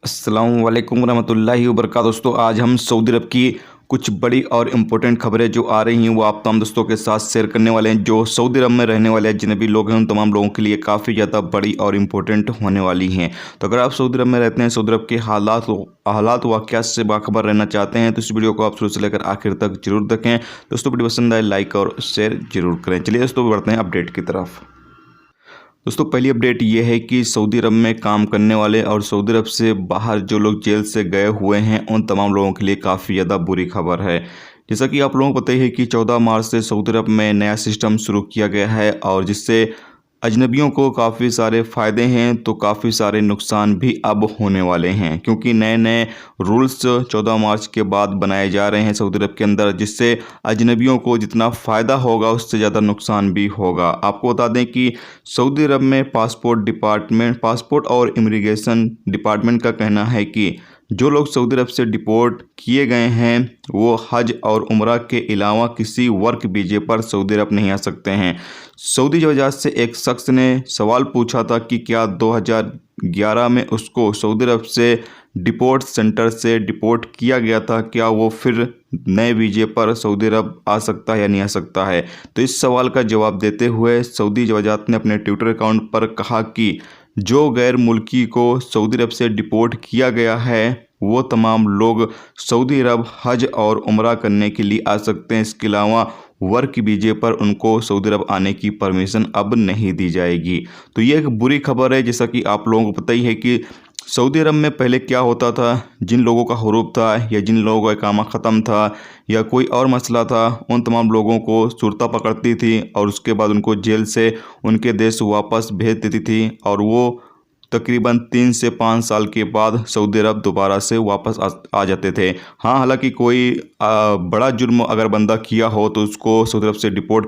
अस्सलाम वालेकुम रहमतुल्लाहि व बरकातहू। दोस्तों, आज हम सऊदी अरब की कुछ बड़ी और इम्पोर्टेंट खबरें जो आ रही हैं वो आप तमाम दोस्तों के साथ शेयर करने वाले हैं। जो सऊदी अरब में रहने वाले अजनबी लोग हैं उन तमाम लोगों के लिए काफ़ी ज़्यादा बड़ी और इम्पोर्टेंट होने वाली हैं। तो अगर आप सऊदी अरब में रहते हैं, सऊदी अरब के हालात वाक़यात से बाखबर रहना चाहते हैं तो इस वीडियो को आप शुरू से लेकर आखिर तक जरूर देखें। दोस्तों, वीडियो पसंद आए लाइक और शेयर जरूर करें। चलिए दोस्तों, बढ़ते हैं अपडेट की तरफ। दोस्तों, पहली अपडेट ये है कि सऊदी अरब में काम करने वाले और सऊदी अरब से बाहर जो लोग जेल से गए हुए हैं उन तमाम लोगों के लिए काफ़ी ज़्यादा बुरी खबर है। जैसा कि आप लोगों को पता ही है कि 14 मार्च से सऊदी अरब में नया सिस्टम शुरू किया गया है और जिससे अजनबियों को काफ़ी सारे फ़ायदे हैं तो काफ़ी सारे नुकसान भी अब होने वाले हैं, क्योंकि नए नए रूल्स 14 मार्च के बाद बनाए जा रहे हैं सऊदी अरब के अंदर, जिससे अजनबियों को जितना फ़ायदा होगा उससे ज़्यादा नुकसान भी होगा। आपको बता दें कि सऊदी अरब में पासपोर्ट और इमिग्रेशन डिपार्टमेंट का कहना है कि जो लोग सऊदी अरब से डिपोर्ट किए गए हैं वो हज और उम्रा के अलावा किसी वर्क वीज़े पर सऊदी अरब नहीं आ सकते हैं। सऊदी वजाहत से एक शख्स ने सवाल पूछा था कि क्या 2011 में उसको सऊदी अरब से डिपोर्ट सेंटर से डिपोर्ट किया गया था, क्या वो फिर नए वीज़े पर सऊदी अरब आ सकता है या नहीं आ सकता है। तो इस सवाल का जवाब देते हुए सऊदी वजाहत ने अपने ट्विटर अकाउंट पर कहा कि जो गैर मुल्की को सऊदी अरब से डिपोर्ट किया गया है वो तमाम लोग सऊदी अरब हज और उम्रा करने के लिए आ सकते हैं। इसके अलावा वर्क वीज़े पर उनको सऊदी अरब आने की परमिशन अब नहीं दी जाएगी। तो ये एक बुरी खबर है। जैसा कि आप लोगों को पता ही है कि सऊदी अरब में पहले क्या होता था, जिन लोगों का हुरूब था या जिन लोगों का इकामा ख़त्म था या कोई और मसला था, उन तमाम लोगों को शुरता पकड़ती थी और उसके बाद उनको जेल से उनके देश वापस भेज देती थी और वो तकरीबन 3 से 5 साल के बाद सऊदी अरब दोबारा से वापस आ जाते थे। हाँ, हालांकि कोई बड़ा जुर्म अगर बंदा किया हो तो उसको सऊदी अरब से डिपोर्ट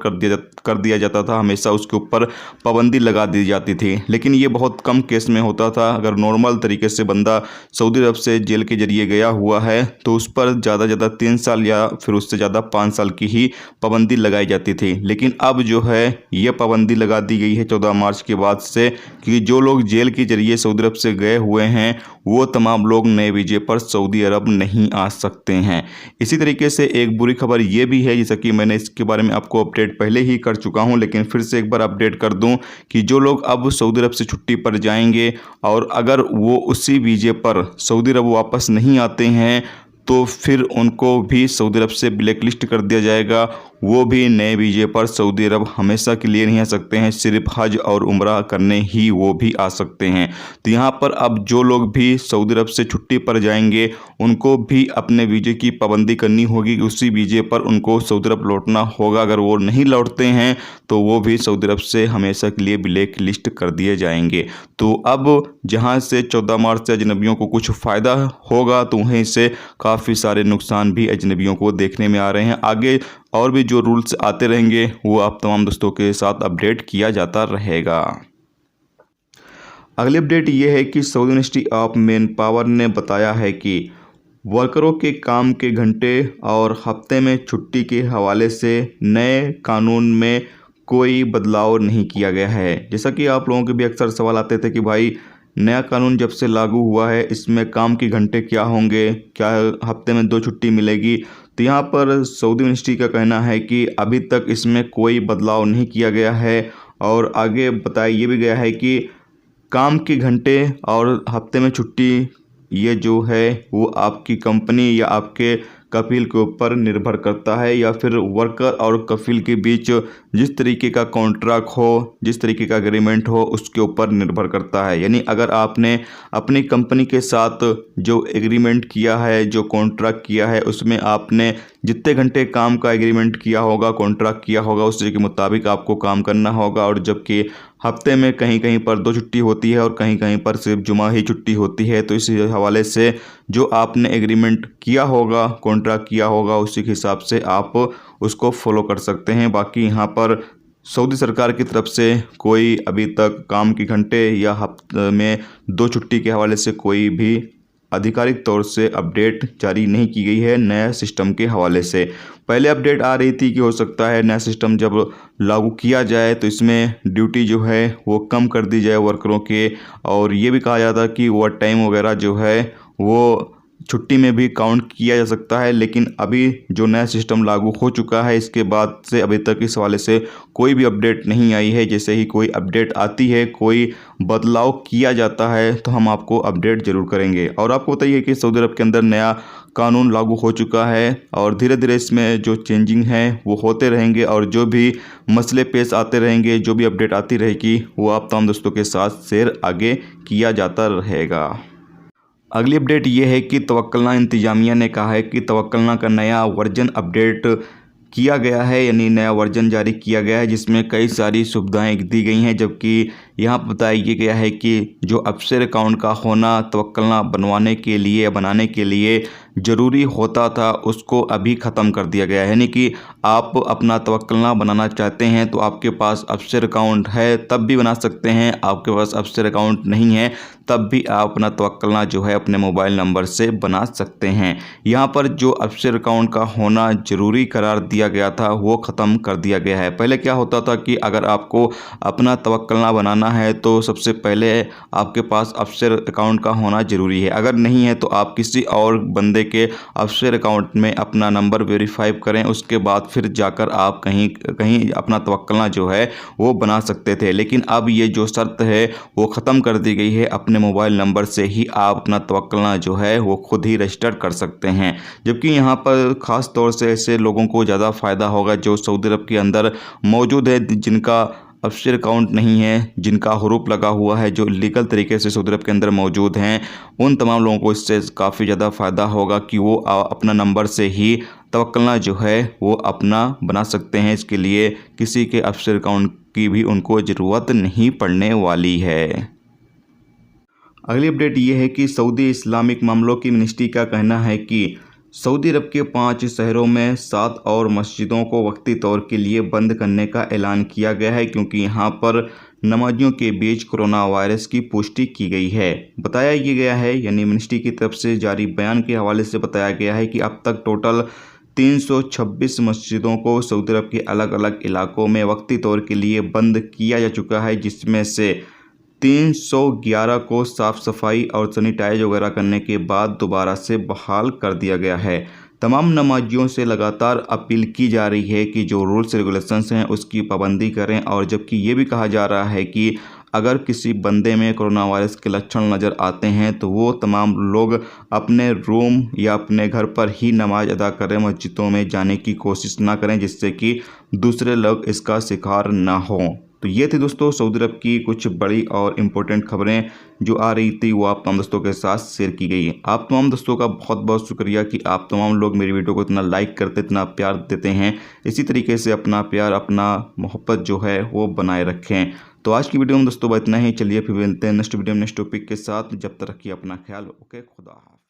कर दिया जाता था, हमेशा उसके ऊपर पाबंदी लगा दी जाती थी, लेकिन ये बहुत कम केस में होता था। अगर नॉर्मल तरीके से बंदा सऊदी अरब से जेल के जरिए गया हुआ है तो उस पर ज़्यादा से ज़्यादा 3 साल या फिर उससे ज़्यादा 5 साल की ही पाबंदी लगाई जाती थी। लेकिन अब जो है ये पाबंदी लगा दी गई है 14 मार्च के बाद से कि जो लोग जेल के जरिए सऊदी अरब से गए हुए हैं वो तमाम लोग नए वीज़े पर सऊदी अरब नहीं आ सकते हैं। इसी तरीके से एक बुरी खबर ये भी है, जैसा कि मैंने इसके बारे में आपको अपडेट पहले ही कर चुका हूं, लेकिन फिर से एक बार अपडेट कर दूं कि जो लोग अब सऊदी अरब से छुट्टी पर जाएंगे और अगर वो उसी वीज़े पर सऊदी अरब वापस नहीं आते हैं तो फिर उनको भी सऊदी अरब से ब्लैक लिस्ट कर दिया जाएगा। वो भी नए वीज़े पर सऊदी अरब हमेशा के लिए नहीं आ सकते हैं, सिर्फ हज और उम्रा करने ही वो भी आ सकते हैं। तो यहाँ पर अब जो लोग भी सऊदी अरब से छुट्टी पर जाएंगे उनको भी अपने वीज़े की पाबंदी करनी होगी, उसी वीज़े पर उनको सऊदी अरब लौटना होगा। अगर वो नहीं लौटते हैं तो वो भी सऊदी अरब से हमेशा के लिए ब्लैक लिस्ट कर दिए जाएंगे। तो अब जहाँ से 14 मार्च से अजनबियों को कुछ फ़ायदा होगा तो वहीं से काफ़ी सारे नुकसान भी अजनबियों को देखने में आ रहे हैं। आगे और भी जो रूल्स आते रहेंगे वो आप तमाम दोस्तों के साथ अपडेट किया जाता रहेगा। अगली अपडेट ये है कि Saudi ministry of man power ने बताया है कि वर्करों के काम के घंटे और हफ्ते में छुट्टी के हवाले से नए कानून में कोई बदलाव नहीं किया गया है। जैसा कि आप लोगों के भी अक्सर सवाल आते थे कि भाई नया कानून जब से लागू हुआ है इसमें काम के घंटे क्या होंगे, क्या हफ्ते में 2 छुट्टी मिलेगी। तो यहाँ पर सऊदी मिनिस्ट्री का कहना है कि अभी तक इसमें कोई बदलाव नहीं किया गया है और आगे बताया ये भी गया है कि काम के घंटे और हफ्ते में छुट्टी ये जो है वो आपकी कंपनी या आपके कफील के ऊपर निर्भर करता है या फिर वर्कर और कफील के बीच जिस तरीके का कॉन्ट्रैक्ट हो, जिस तरीके का एग्रीमेंट हो उसके ऊपर निर्भर करता है। यानी अगर आपने अपनी कंपनी के साथ जो एग्रीमेंट किया है, जो कॉन्ट्रैक्ट किया है, उसमें आपने जितने घंटे काम का एग्रीमेंट किया होगा, कॉन्ट्रैक्ट किया होगा, उसी के मुताबिक आपको काम करना होगा। और जबकि हफ्ते में कहीं कहीं पर 2 छुट्टी होती है और कहीं कहीं पर सिर्फ जुमा ही छुट्टी होती है, तो इस हवाले से जो आपने एग्रीमेंट किया होगा, कॉन्ट्रैक्ट किया होगा, उसी के हिसाब से आप उसको फॉलो कर सकते हैं। बाकी यहाँ पर सऊदी सरकार की तरफ से कोई अभी तक काम के घंटे या हफ्ते में 2 छुट्टी के हवाले से कोई भी आधिकारिक तौर से अपडेट जारी नहीं की गई है नया सिस्टम के हवाले से। पहले अपडेट आ रही थी कि हो सकता है नया सिस्टम जब लागू किया जाए तो इसमें ड्यूटी जो है वो कम कर दी जाए वर्करों के, और ये भी कहा जाता कि ओवर टाइम वगैरह जो है वो छुट्टी में भी काउंट किया जा सकता है। लेकिन अभी जो नया सिस्टम लागू हो चुका है इसके बाद से अभी तक इस हवाले से कोई भी अपडेट नहीं आई है। जैसे ही कोई अपडेट आती है, कोई बदलाव किया जाता है तो हम आपको अपडेट ज़रूर करेंगे। और आपको बताइए कि सऊदी अरब के अंदर नया कानून लागू हो चुका है और धीरे धीरे इसमें जो चेंजिंग हैं वो होते रहेंगे और जो भी मसले पेश आते रहेंगे, जो भी अपडेट आती रहेगी वो आप तमाम दोस्तों के साथ शेयर आगे किया जाता रहेगा। अगली अपडेट ये है कि तवक्कलना इंतजामिया ने कहा है कि तवक्कलना का नया वर्जन अपडेट किया गया है, यानी नया वर्जन जारी किया गया है जिसमें कई सारी सुविधाएं दी गई हैं। जबकि यहाँ पर बताया गया है कि जो अफसर अकाउंट का होना तवक्कलना बनवाने के लिए या बनाने के लिए ज़रूरी होता था उसको अभी ख़त्म कर दिया गया है। यानी कि आप अपना तवक्कलना बनाना चाहते हैं तो आपके पास अफसर अकाउंट है तब भी बना सकते हैं, आपके पास अफसर अकाउंट नहीं है तब भी आप अपना तवक्कलना जो है अपने मोबाइल नंबर से बना सकते हैं। यहाँ पर जो अफसर अकाउंट का होना ज़रूरी करार दिया गया था वो ख़त्म कर दिया गया है। पहले क्या होता था कि अगर आपको अपना तवक्कलना बनाना है तो सबसे पहले आपके पास अफसर अकाउंट का होना ज़रूरी है, अगर नहीं है तो आप किसी और बंदे के अफसर अकाउंट में अपना नंबर वेरीफाई करें, उसके बाद फिर जाकर आप कहीं कहीं अपना तवक्कलना जो है वो बना सकते थे। लेकिन अब ये जो शर्त है वो ख़त्म कर दी गई है, अपने मोबाइल नंबर से ही आप अपना तवक्कलना जो है वो खुद ही रजिस्टर कर सकते हैं। जबकि यहाँ पर ख़ास तौर से ऐसे लोगों को ज़्यादा फ़ायदा होगा जो सऊदी अरब के अंदर मौजूद है, जिनका अफसर अकाउंट नहीं है, जिनका हरूफ लगा हुआ है, जो लीगल तरीके से सऊदी अरब के अंदर मौजूद हैं, उन तमाम लोगों को इससे काफ़ी ज़्यादा फ़ायदा होगा कि वो अपना नंबर से ही तवक्कलना जो है वो अपना बना सकते हैं। इसके लिए किसी के अफसर अकाउंट की भी उनको ज़रूरत नहीं पड़ने वाली है। अगली अपडेट ये है कि सऊदी इस्लामिक मामलों की मिनिस्ट्री का कहना है कि सऊदी अरब के 5 शहरों में 7 और मस्जिदों को वक्ती तौर के लिए बंद करने का ऐलान किया गया है क्योंकि यहाँ पर नमाजियों के बीच कोरोना वायरस की पुष्टि की गई है। बताया ये गया है, यानी मिनिस्ट्री की तरफ से जारी बयान के हवाले से बताया गया है कि अब तक टोटल 326 मस्जिदों को सऊदी अरब के अलग अलग इलाकों में वक्ती तौर के लिए बंद किया जा चुका है, जिसमें से 311 को साफ़ सफाई और सैनिटाइज वगैरह करने के बाद दोबारा से बहाल कर दिया गया है। तमाम नमाजियों से लगातार अपील की जा रही है कि जो रूल्स रेगुलेशंस हैं उसकी पाबंदी करें, और जबकि ये भी कहा जा रहा है कि अगर किसी बंदे में कोरोना वायरस के लक्षण नज़र आते हैं तो वो तमाम लोग अपने रूम या अपने घर पर ही नमाज अदा करें, मस्जिदों में जाने की कोशिश ना करें जिससे कि दूसरे लोग इसका शिकार ना हों। तो ये थी दोस्तों सऊदी अरब की कुछ बड़ी और इम्पोर्टेंट खबरें जो आ रही थी, वो आप तमाम दोस्तों के साथ शेयर की गई। आप तमाम दोस्तों का बहुत बहुत शुक्रिया कि आप तमाम लोग मेरी वीडियो को इतना लाइक करते, इतना प्यार देते हैं। इसी तरीके से अपना प्यार, अपना मोहब्बत जो है वो बनाए रखें। तो आज की वीडियो में दोस्तों इतना ही। चलिए फिर मिलते हैं नेक्स्ट वीडियो में नेक्स्ट टॉपिक के साथ। जब तक रखिए अपना ख्याल। ओके, खुदा हाफ़िज़।